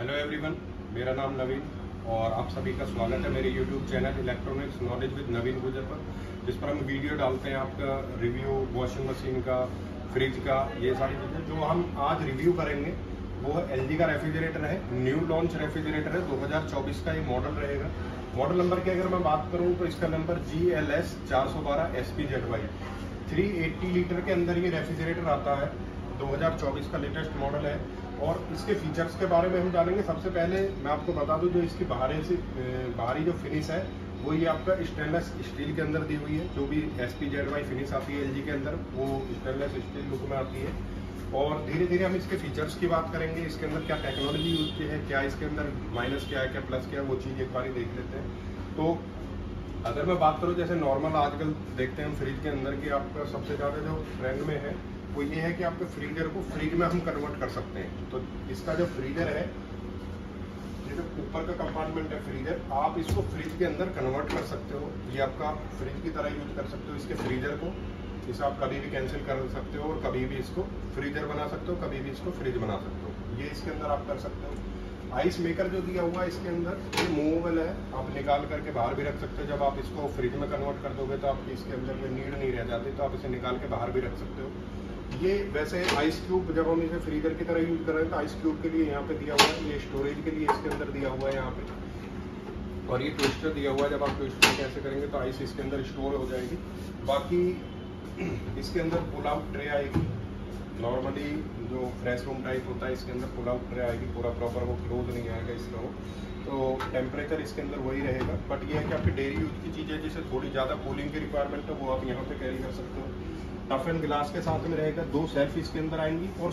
Hello everyone, मेरा नाम नवीन और आप सभी का स्वागत है मेरे YouTube channel electronics knowledge with Naveen Gujar पर, जिस पर हम वीडियो डालते हैं आपका रिव्यू वॉशिंग मशीन का, फ्रिज का, ये सारी चीज़ें। जो हम आज रिव्यू करेंगे वो है LG का रेफ्रिजरेटर है। न्यू लॉन्च रेफ्रिजरेटर है, 2024 का ये मॉडल रहेगा। मॉडल नंबर की अगर मैं बात करूँ तो इसका नंबर GLS 412 SPZY 380 लीटर के अंदर ये रेफ्रिजरेटर आता है। 2024 का लेटेस्ट मॉडल है और इसके फीचर्स के बारे में हम जानेंगे। सबसे पहले मैं आपको बता दूं, जो इसकी बाहरी जो फिनिश है वो ये आपका स्टेनलेस स्टील के अंदर दी हुई है। जो भी SPZY फिनिश आती है LG के अंदर वो स्टेनलेस स्टील लुक में आती है। और धीरे धीरे हम इसके फीचर्स की बात करेंगे, इसके अंदर क्या टेक्नोलॉजी यूज की है, क्या इसके अंदर माइनस क्या है, क्या प्लस क्या है, वो चीज़ एक बार देख लेते हैं। तो अगर मैं बात करूँ, जैसे नॉर्मल आजकल देखते हैं हम फ्रिज के अंदर की, आपका सबसे ज़्यादा जो ट्रेंड में है वो ये है कि आपके फ्रीजर को फ्रिज में हम कन्वर्ट कर सकते हैं। तो इसका जो फ्रीजर है, ये जो ऊपर का कंपार्टमेंट है फ्रीजर, आप इसको फ्रिज के अंदर कन्वर्ट कर सकते हो। ये आपका फ्रिज की तरह यूज कर सकते हो इसके फ्रीजर को। इसे आप कभी भी कैंसिल कर सकते हो और कभी भी इसको फ्रीजर बना सकते हो, कभी भी इसको फ्रिज बना सकते हो। ये इसके अंदर आप कर सकते हो। आइस मेकर जो दिया हुआ है इसके अंदर, ये मूवेबल है, आप निकाल करके बाहर भी रख सकते हो। जब आप इसको फ्रिज में कन्वर्ट कर दोगे तो आपकी इसके अंदर में नीड नहीं रह जाती, तो आप इसे निकाल के बाहर भी रख सकते हो। ये वैसे आइस क्यूब, जब हम इसे फ्रीजर की तरह यूज कर रहे हैं तो आइस क्यूब के लिए यहाँ पे दिया हुआ है, ये स्टोरेज के लिए इसके अंदर दिया हुआ है यहाँ पे। और ये ट्विस्टर दिया हुआ है, जब आप ट्विस्टर कैसे करेंगे तो आइस इसके अंदर स्टोर हो जाएगी। बाकी इसके अंदर पुल आउट ट्रे आएगी। नॉर्मली जो फ्रेश रूम टाइप होता है इसके अंदर पुल आउट ट्रे आएगी, पूरा प्रॉपर वो क्लोज नहीं आएगा इसका वो। तो टेम्परेचर इसके अंदर वही रहेगा, बट ये है कि आपकी डेली यूज की चीज़ें जिसे थोड़ी ज़्यादा कूलिंग की रिक्वायरमेंट है वो आप यहाँ पे कैरी कर सकते हो। टफ एंड ग्लास के साथ में रहेगा, 2 सेल्फ इसके अंदर आएंगी। और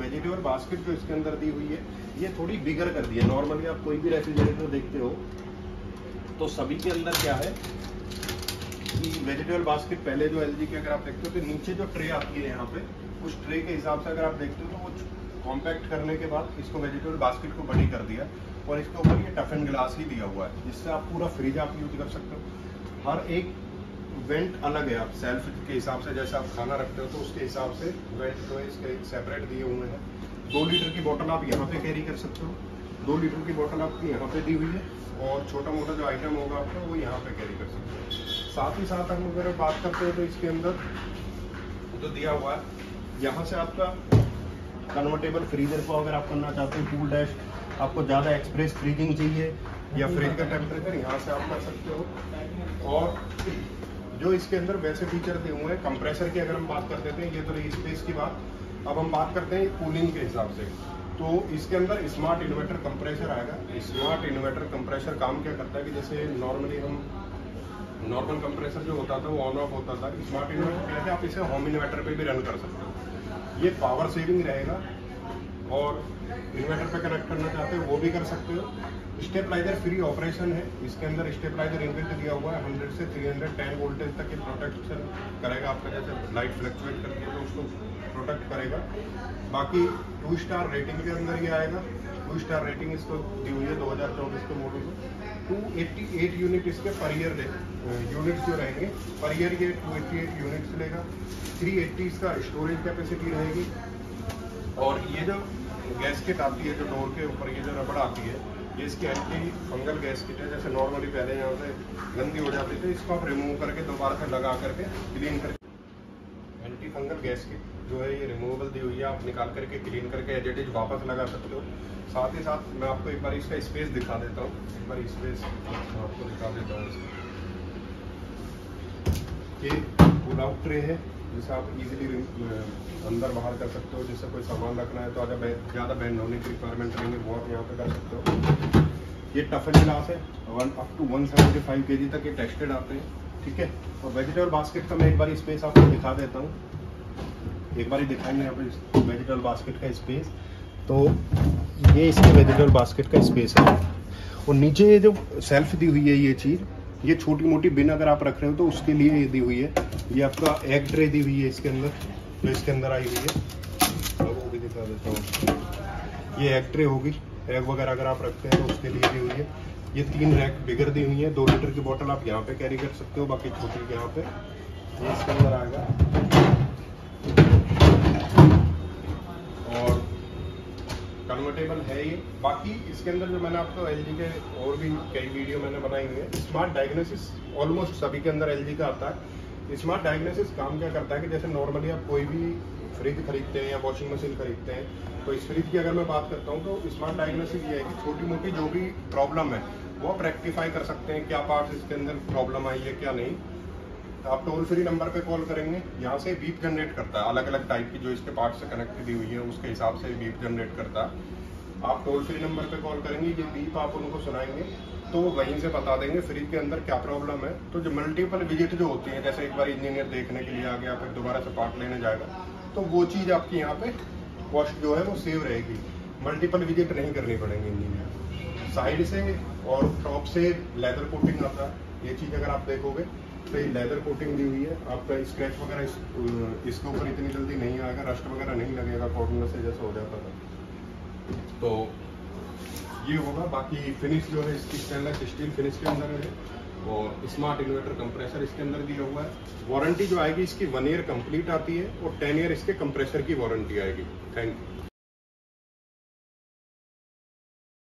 वेजिटेबल बास्केट जो इसके अंदर दी हुई है ये थोड़ी बिगर कर दी है। नॉर्मली आप कोई भी रेफ्रिजरेटर देखते हो तो सभी के अंदर क्या है कि वेजिटेबल बास्केट, पहले जो LG के अगर आप देखते हो तो नीचे जो ट्रे आती है यहाँ पे, उस ट्रे के हिसाब से अगर आप देखते हो तो वो कॉम्पैक्ट करने के बाद इसको वेजिटेबल बास्केट को बड़ी कर दिया और इसके ऊपर ये टफ एंड ग्लास ही दिया हुआ है, जिससे आप पूरा फ्रिज आप यूज कर सकते हो। हर एक वेंट अलग है, आप सेल्फ के हिसाब से जैसे आप खाना रखते हो तो उसके हिसाब से वेंट जो है इसके सेपरेट दिए हुए हैं। 2 लीटर की बोतल आप यहाँ पे कैरी कर सकते हो। 2 लीटर की बोतल आपकी यहाँ पे दी हुई है और छोटा मोटा जो आइटम होगा आपका वो यहाँ पे कैरी कर सकते हो। साथ ही साथ हम अगर बात करते हैं तो इसके अंदर जो दिया हुआ है, यहाँ से आपका कन्वर्टेबल फ्रीजर को अगर आप करना चाहते हो कूल डैश, आपको ज़्यादा एक्सप्रेस फ्रीजिंग चाहिए या फ्रिज का टेम्परेचर यहाँ से आप कर सकते हो। और जो इसके अंदर वैसे फीचर दिए हुए हैं, कंप्रेसर की अगर हम बात कर देते हैं, ये तो रही स्पेस की बात। अब हम बात करते हैं कूलिंग के हिसाब से, तो इसके अंदर स्मार्ट इन्वर्टर कंप्रेसर आएगा। स्मार्ट इन्वर्टर कंप्रेसर काम क्या करता है कि जैसे नॉर्मली हम नॉर्मल कंप्रेसर जो होता था वो ऑन ऑफ होता था, स्मार्ट इन्वर्टर क्या है आप इसे होम इन्वर्टर पे भी रन कर सकते हो। ये पावर सेविंग रहेगा और इन्वर्टर पे कनेक्ट करना चाहते हो वो भी कर सकते हो। स्टेबलाइजर फ्री ऑपरेशन है, इसके अंदर स्टेबलाइजर इनबिल्ट दिया हुआ है। 100 से 310 वोल्टेज तक ये प्रोटेक्शन करेगा आपका, जैसे लाइट फ्लक्चुएट करती है तो उसको प्रोटेक्ट करेगा। बाकी 2 स्टार रेटिंग के अंदर ये आएगा। 2 स्टार रेटिंग इसको दी हुई है 2024 के मॉडल को। 288 यूनिट इसके पर ईयर यूनिट्स जो रहेंगे पर ईयर, ये 288 यूनिट्स लेगा। 380 इसका स्टोरेज कैपेसिटी रहेगी। और ये जो गैस किट आती है, जो डोर के ऊपर ये जो रबड़ आती है, ये इसकी एंटी फंगल गैस किट है। जैसे नॉर्मली पहले यहाँ से गंदी हो जाती थी, इसको आप रिमूव करके दोबारा से लगा करके क्लीन करके, एंटी फंगल गैस किट जो है ये रिमूवेबल दी हुई है, आप निकाल करके क्लीन करके एज इट इज वापस लगा सकते हो। साथ ही साथ मैं आपको एक बार इसका स्पेस दिखा देता हूँ, एक बार स्पेस आपको दिखा देता हूँ। ये पुल आउट ट्रे है जिसे आप इजीली अंदर बाहर कर सकते हो। जैसे कोई सामान रखना है तो अगर ज़्यादा बैंड होने की रिक्वायरमेंट रहेंगे वो आप यहाँ पे कर सकते हो। ये टफ एंड ग्लास है, अप टू 175 kg तक ये टेस्टेड आते हैं, ठीक है। और वेजिटेबल बास्केट का मैं एक बार स्पेस आपको दिखा देता हूँ, एक बार ही दिखाएंगे यहाँ पे वेजिटेबल बास्केट का स्पेस। तो ये इसके वेजिटेबल बास्केट का स्पेस है। और नीचे ये जो सेल्फ दी हुई है ये चीज़, ये छोटी मोटी बिन अगर आप रख रहे हो तो उसके लिए ये दी हुई है। ये आपका एग ट्रे दी हुई है इसके अंदर, जो इसके अंदर आई हुई है, वो भी दिखा देता हूँ। ये एग ट्रे होगी, एग वगैरह अगर आप रखते हैं तो उसके लिए दी हुई है। ये 3 रैक बिगर दी हुई है। 2 लीटर की बोतल आप यहाँ पे कैरी कर सकते हो, बाकी छोटी यहाँ पे ये इसके अंदर आएगा। और कन्वर्टेबल है ये। बाकी इसके अंदर जो मैंने आपको LG के और भी कई वीडियो मैंने बनाई हुई है। स्मार्ट डायग्नोसिस ऑलमोस्ट सभी के अंदर LG का आता है। स्मार्ट डायग्नोसिस काम क्या करता है कि जैसे नॉर्मली आप कोई भी फ्रिज खरीदते हैं या वॉशिंग मशीन खरीदते हैं, तो इस फ्रिज की अगर मैं बात करता हूँ तो स्मार्ट डायग्नोसिस ये है कि छोटी मोटी जो भी प्रॉब्लम है वो आप रेक्टिफाई कर सकते हैं, क्या पार्ट्स इसके अंदर प्रॉब्लम आई है क्या नहीं। आप टोल फ्री नंबर पे कॉल करेंगे, यहाँ से बीप जनरेट करता है अलग अलग टाइप की जो इसके पार्ट से कनेक्टेड हुई है उसके हिसाब से बीप जनरेट करता है। आप टोल फ्री नंबर पे कॉल करेंगे, ये बीप आप उनको सुनाएंगे तो वहीं से बता देंगे फ्रिज के अंदर क्या प्रॉब्लम है। तो जो मल्टीपल विजिट जो होती है, जैसे एक बार इंजीनियर देखने के लिए आ गया फिर दोबारा से पार्ट लेने जाएगा, तो वो चीज़ आपकी यहाँ पे कॉस्ट जो है वो सेव रहेगी, मल्टीपल विजिट नहीं करनी पड़ेंगी इंजीनियर। साइड से और टॉप से लेदर कोटिंग आता है, ये चीज़ अगर आप देखोगे तो ये लेदर कोटिंग दी हुई है। आपका स्क्रैच वगैरह इसके ऊपर इतनी जल्दी नहीं आएगा, रस्ट वगैरह नहीं लगेगा कॉटन से जैसे हो जाता था। तो ये होगा। बाकी फिनिश जो है इसकी स्टेनलेस स्टील फिनिश के अंदर है और स्मार्ट इन्वर्टर कंप्रेसर इसके अंदर दिया हुआ है। वारंटी जो आएगी इसकी 1 ईयर कंप्लीट आती है और 10 ईयर इसके कंप्रेसर की वारंटी आएगी। Thank you.